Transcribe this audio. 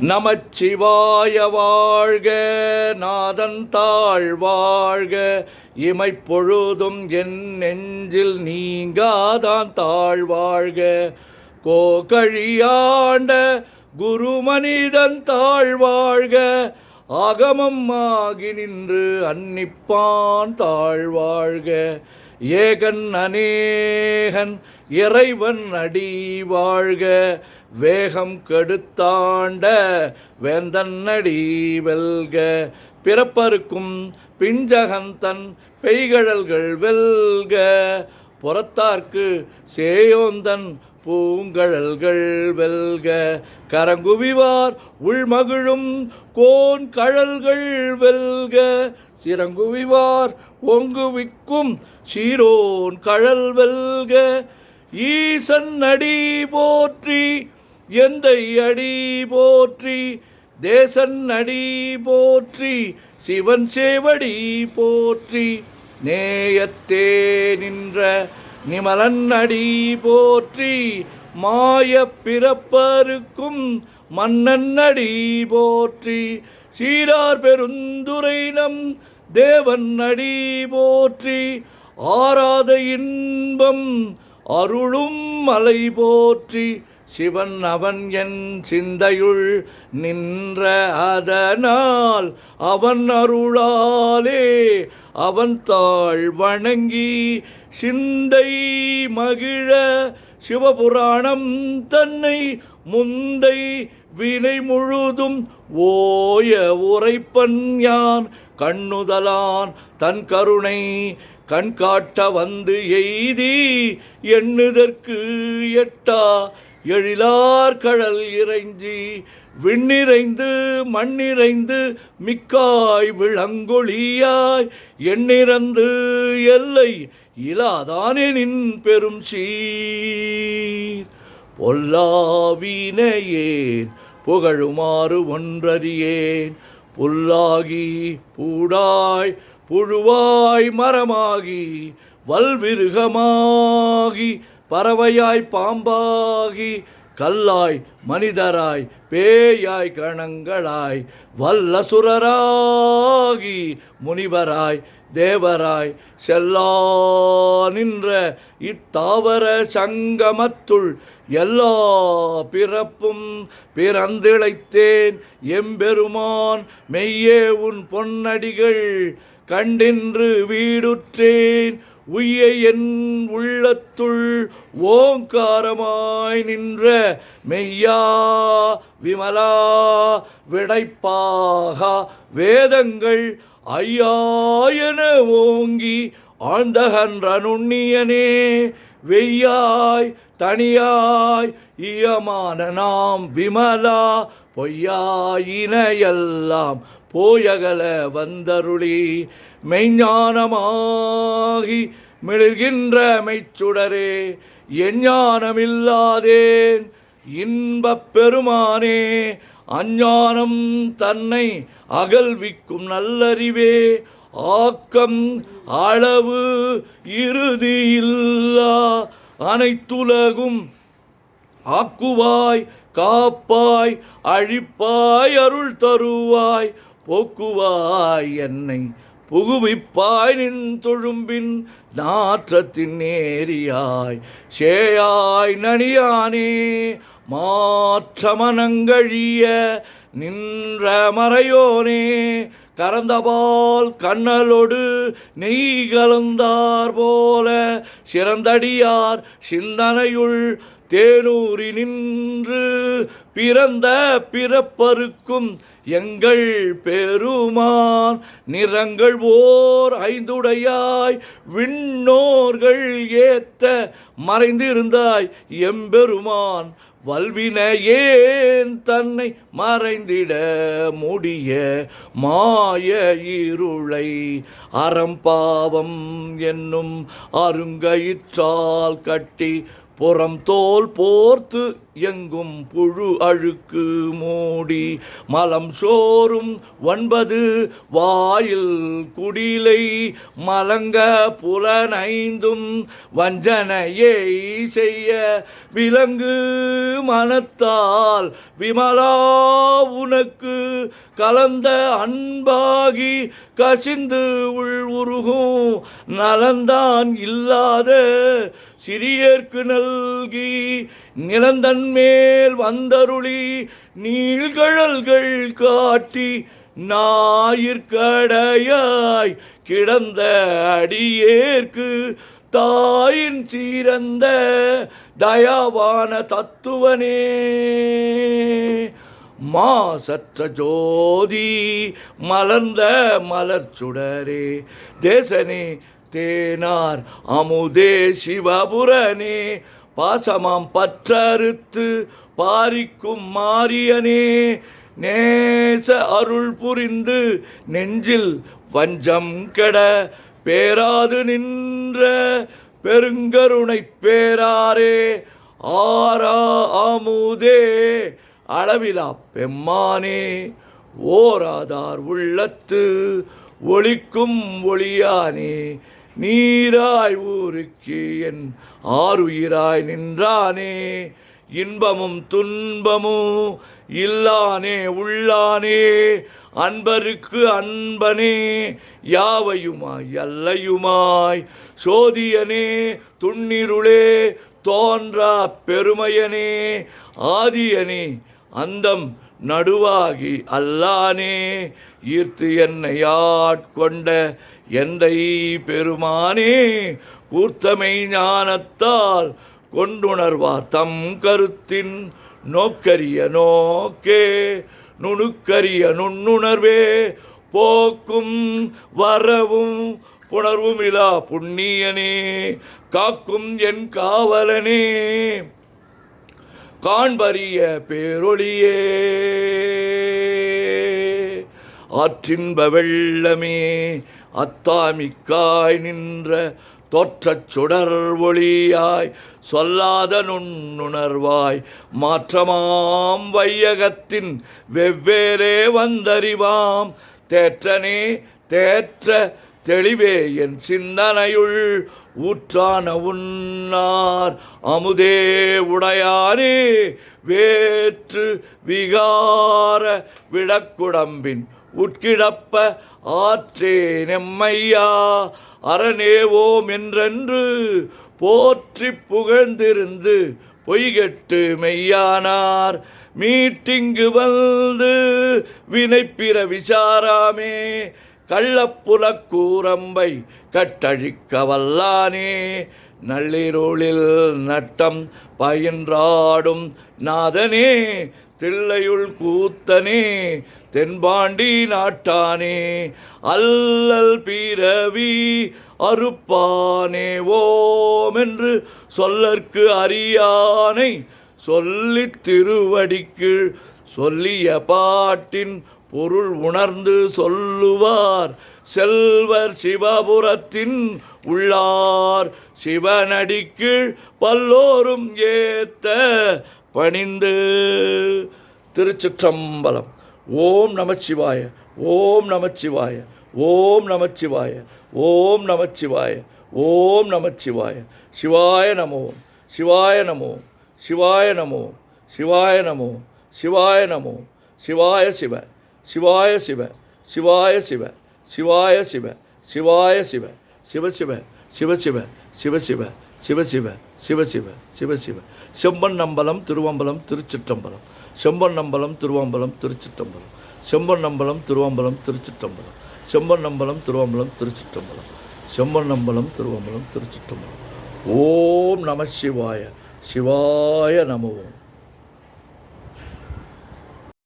நமச்சிவாய வாழ்க, நாதன் தாழ் வாழ்க, இமைப்பொழுதும் என் நெஞ்சில் நீங்காதான் தாழ் வாழ்க. கோகழியாண்ட குருமனிதன் தாழ் வாழ்க, ஆகமம் ஆகி நின்று அன்னிப்பான் தாழ் வாழ்க. ஏகன் அநேகன் இறைவன் அடி வாழ்க, வேகம் கெடுத்தாண்ட வேந்தன் அடி வெல்க. பிறப்பருக்கும் பிஞ்சகந்தன் பெய்கழல்கள் வெல்க, புறத்தார்க்கு சேயோந்தன் பூங்கழல்கள் வெல்க. கரங்குவிவார் உள்மகிழும் கோன் கழல்கள் வெல்க, சிறங்குவிவார் ஒங்குவிக்கும் சீரோன் கழல் வெல்க. ஈசன் அடி போற்றி, எந்தை அடி போற்றி, தேசன் அடி போற்றி, சிவன் சேவடி போற்றி. நேயத்தே நின்ற நிமலன் அடி போற்றி, மாய பிறப்பருக்கும் மன்னன் அடி போற்றி. சீரார் பெருந்துரை நம் தேவன் அடி போற்றி, ஆராத இன்பம் அருளும் மலை போற்றி. சிவன் அவன் என் சிந்தையுள் நின்ற அதனால், அவன் அருளாலே அவன் தாழ் வணங்கி சிந்தை மகிழ சிவபுராணம் தன்னை முந்தை வினை முழுதும் ஓய உரைப்பன் யான். கண்ணுதலான் தன் கருணை கண்காட்ட வந்து எய்தி, எண்ணுதற்கு எட்டா எழிலார் கழல் இறைஞ்சி, விண்ணிறைந்து மண்ணிறைந்து மிக்காய் விளங்கொழியாய், எண்ணிறந்து எல்லை இலாதானெனின் பெரும் சீர். பொல்லாவினையேன் புகழுமாறு ஒன்றறியேன், புல்லாகி பூடாய் புழுவாய் மரமாகி வல்விருகமாகி பறவையாய் பாம்பாகி கல்லாய் மனிதராய் பேயாய் கணங்களாய் வல்லசுரராகி முனிவராய் தேவராய் செல்லா நின்ற இத்தாவர சங்கமத்துள் எல்லா பிறப்பும் பிறந்திழைத்தேன் எம்பெருமான். மெய்யே உன் பொன்னடிகள் கண்டின்று வீடுற்றேன், உய்ய என் உள்ளத்துள் ஓங்காரமாய் நின்ற மெய்யா விமலா விடைப்பாகா வேதங்கள் ஐயாயன ஓங்கி ஆழ்ந்தகன்ற நுண்ணியனே. வெய்யாய் தனியாய் இயமான நாம் விமலா, பொய்யாயினையெல்லாம் போயகல வந்தருளி, மெய்ஞானமாகி மிளிர்கின்ற மெய்ச்சுடரே. எஞ்ஞானமில்லாதேன் இன்பப் பெருமானே, அஞ்ஞானம் தன்னை அகல்விக்கும் நல்லறிவே. ஆக்கம் அளவு இறுதியில்லா அனைத்துலகும் ஆக்குவாய் காப்பாய் அழிப்பாய் அருள் தருவாய், போக்குவாய் என்னை புகுவிப்பாய் நின் தொழும்பின் நாற்றத்தின் நேரியாய். சேயாய் நனியானே மாற்றமனங்கழிய நின்ற மறையோனே, கறந்தபால் கண்ணலோடு நெய் கலந்தார் போல சிறந்தடியார் சிந்தனையுள் தேனூரி நின்று பிறந்த பிறப்பருக்கும் எங்கள் பெருமான். நிறங்கள் ஓர் ஐந்துடையாய் விண்ணோர்கள் ஏத்த மறைந்திருந்தாய் எம்பெருமான். வல்வினையேன் தன்னை மறைந்திட முடிய மாய இருளை, அறம்பாவம் என்னும் அருங்கயிற்றால் கட்டி புறம் தோல் போர்த்து எங்கும் புழு அழுக்கு மூடி மலம் சோறும் 9 வாயில் குடிலை மலங்க புலனைந்தும் வஞ்சனையை செய்ய விலங்கு மனத்தால் விமலா உனக்கு கலந்த அன்பாகி கசிந்து உள் உருகும் நலந்தான் இல்லாத சிறியர்க்கு நல்கி நிலந்தன் மேல் வந்தருளி நீள்கழல்கள் காட்டி ஞாயிற்கடையாய் கிடந்த அடியேற்கு தாயின் சீரந்த தயாவான தத்துவனே மாசற்ற ஜோதி மலர்ந்த மலர்ச்சுடரே தேசனே தேனார் அமுதே சிவபுரனே பாசமாம் பற்றறுத்து பாரிக்கும் மாரியனே நேச அருள் புரிந்து நெஞ்சில் வஞ்சம் கெட பேராது நின்ற பெருங்கருணை பேராரே ஆரா அமுதே அளவிலா பெம்மானே ஓராதார் உள்ளத்து ஒளிக்கும் ஒளியானே நீராய் ஊருக்கு என் ஆருயிராய் நின்றானே இன்பமும் துன்பமும் இல்லானே உள்ளானே அன்பருக்கு அன்பனே யாவையுமாய் எல்லையுமாய் சோதியனே துண்ணிருளே தோன்றா பெருமையனே ஆதியனே அந்தம் நடுவாகி அல்லானே ஈர்த்து என்னை ஆட்கொண்ட எந்தை பெருமானே கூர்த்தமை ஞானத்தால் கொண்டுணர்வார் தம் கருத்தின் நோக்கரிய நோக்கே நுணுக்கரிய நுண்ணுணர்வே போக்கும் வரவும் புணர்வுமிலா புண்ணியனே காக்கும் என் காவலனே காண்பரிய பேரொளியே ஆற்றின்ப வெள்ளமே அத்தாமிக்காய் நின்ற தோற்றச் சுடர் ஒளியாய் சொல்லாத நுண்ணுணர்வாய் மாற்றமாம் வையகத்தின் வெவ்வேறே வந்தறிவாம் தேற்றனே தேற்ற தெளிவே என் சிந்தனையுள் ஊற்றான உன்னார் அமுதே உடையானே வேற்று விகார விடக்குடம்பின் உட்கிடப்ப ஆற்றே நெம்மையா அரணேவோம் என்றென்று போற்றி புகழ்ந்திருந்து பொய்கெட்டு மெய்யானார் மீட்டிங்கு வந்து வினைப்பிற விசாராமே கள்ளப்புலக் கூரம்பை கட்டழிக்க வல்லானே நள்ளிருளில் நட்டம் பயின்றாடும் நாதனே தில்லையுள் கூத்தனே தென்பாண்டி நாட்டானே அல்லல் பிறவி அறுப்பானே ஓமென்று சொல்லற்கு அறியானை சொல்லித் திருவடிக்கு சொல்லிய பாட்டின் பொருள் உணர்ந்து சொல்லுவார் செல்வர் சிவபுரத்தின் உள்ளார் சிவனடிக்கு பல்லோரும் ஏத்த பணிந்து. திருச்சிற்றம்பலம். ஓம் நமச்சிவாய, ஓம் நமச்சிவாய, ஓம் நமச்சிவாய, ஓம் நமச்சிவாய, ஓம் நமச்சிவாய. சிவாய நமோ, சிவாய நமோ, சிவாய நமோ, சிவாய நமோ, சிவாய நமோ, சிவாய சிவ, சிவாய சிவ, சிவாய சிவ, சிவாய சிவ, சிவாய சிவ, சிவ சிவ, சிவ சிவ, சிவ சிவ, சிவ சிவ, சிவ சிவ, சிவ சிவ. செம்பொன்னம்பலம் திருவம்பலம் திருச்சிற்றம்பலம். செம்பொன்னம்பலம் திருவம்பலம் திருச்சிற்றம்பலம். செம்பொன்னம்பலம் திருவம்பலம் திருச்சிற்றம்பலம். செம்பொன்னம்பலம் திருவம்பலம் திருச்சிற்றம்பலம். செம்பொன்னம்பலம் திருவம்பலம் திருச்சிற்றம்பலம். ஓம் நம சிவாய, சிவாய நம ஓம்.